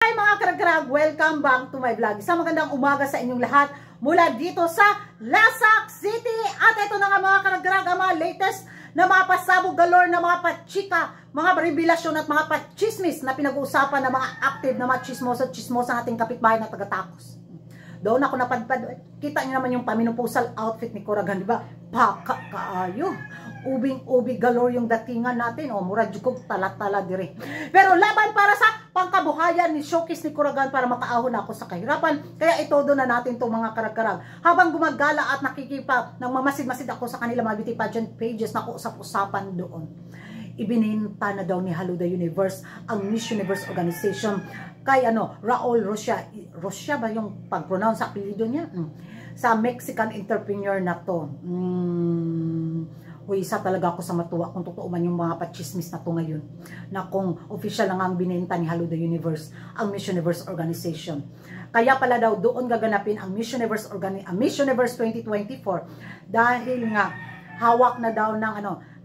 Hi mga karag-karag! Welcome back to my vlog. Isang magandang umaga sa inyong lahat mula dito sa Lasak City. At ito na nga mga karag-karag, ang mga latest na mga pasabog galore, na mga pachika, mga revelasyon at mga pachismis na pinag-uusapan ng mga active na mga chismosa ating kapitbahay na taga-Tacos. Doon ako napadpad. Kita niyo naman yung paminupusal outfit ni Kuragan, di ba? Kaayo. Ubing-ubi galore yung datingan natin. O, mura jukog tala-tala dire. Pero laban para sa pangkabuhayan ni showcase ni Kuragan para makaahon ako sa kahirapan. Kaya itodo na natin itong mga karag-karag. Habang gumagala at nakikipa nang mamasid-masid ako sa kanila mga beauty pageant pages na usap-usapan doon. Ibininta na daw ni Hello the Universe ang Miss Universe Organization kay Raul Rocha. Rocha ba yung pag-pronounce sa apelyido niya? Sa Mexican entrepreneur na to. Isa talaga ako sa matuwa kung totoo man yung mga pachismis na to ngayon. Na kung official na nga ang bininta ni Hello the Universe ang Miss Universe Organization. Kaya pala daw doon gaganapin ang Miss Universe 2024 dahil nga hawak na daw ng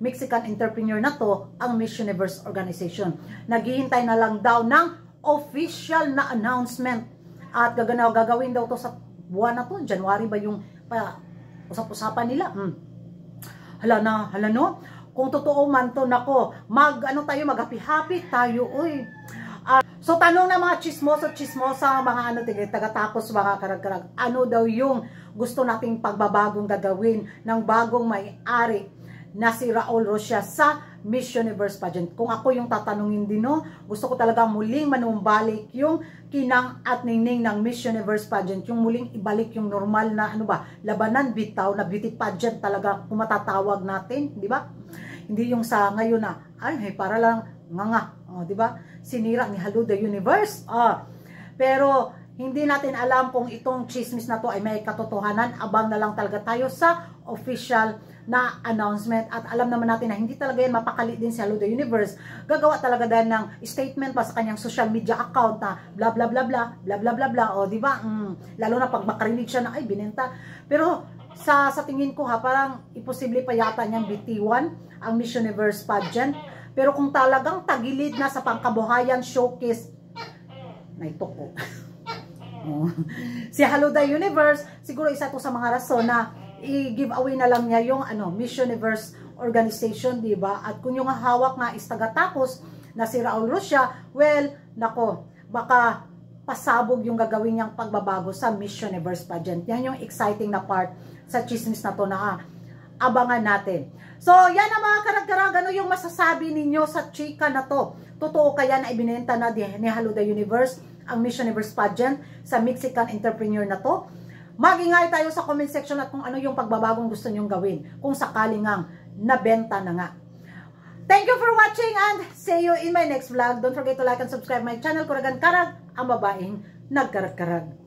Mexican entrepreneur na to ang Miss Universe Organization. Naghihintay na lang daw ng official na announcement at gagawin daw to sa buwan na to. January ba yung usap-usapan nila? Hala no? Kung totoo man to, nako, mag-happy-happy tayo, uy. So tanong na mga chismosa, mga taga-Tacos, mga karag-karag, ano daw yung gusto nating pagbabagong gagawin ng bagong may-ari na si Raul Rocha sa Miss Universe pageant. Kung ako yung tatanungin din, gusto ko talaga muling manumbalik yung kinang at ningning ng Miss Universe pageant. Yung muling ibalik yung normal na labanan bitaw na beauty pageant talaga kung matatawag natin, di ba? Hindi yung sa ngayon na, para lang di ba? Sinira ni Hello the Universe. Pero hindi natin alam kung itong chismis na to ay may katotohanan. Abang na lang talaga tayo sa official na announcement. At alam naman natin na hindi talaga yan mapakali din si Hello the Universe. Gagawa talaga din ng statement pa sa kanyang social media account na bla bla bla bla bla bla bla bla. O di ba? Lalo na pag makarinig siya na binenta. Pero sa tingin ko parang imposible pa yata niyang bitiwan ang Miss Universe pageant. Pero kung talagang tagilid na sa pangkabuhayan showcase, na ito ko. Si Hello the Universe, siguro isa to sa mga rason na i-give away na lang niya yung Miss Universe Organization, di ba? At kung yung hawak nga is taga-Tacos na si Raul Rocha, well, nako, baka pasabog yung gagawin niyang pagbabago sa Miss Universe pageant. Yan yung exciting na part sa chismis na to na abangan natin. So, yan ang mga karag-karag, yung masasabi ninyo sa chika na to? Totoo kaya na ibinenta na ni Hello the Universe ang Miss Universe pageant sa Mexican entrepreneur na to? Mag-ingay tayo sa comment section at kung ano yung pagbabagong gusto nyong gawin kung sakali ngang nabenta na nga. Thank you for watching and see you in my next vlog. Don't forget to like and subscribe my channel, Kuragan Karag, ang babaeng nagkarag-karag.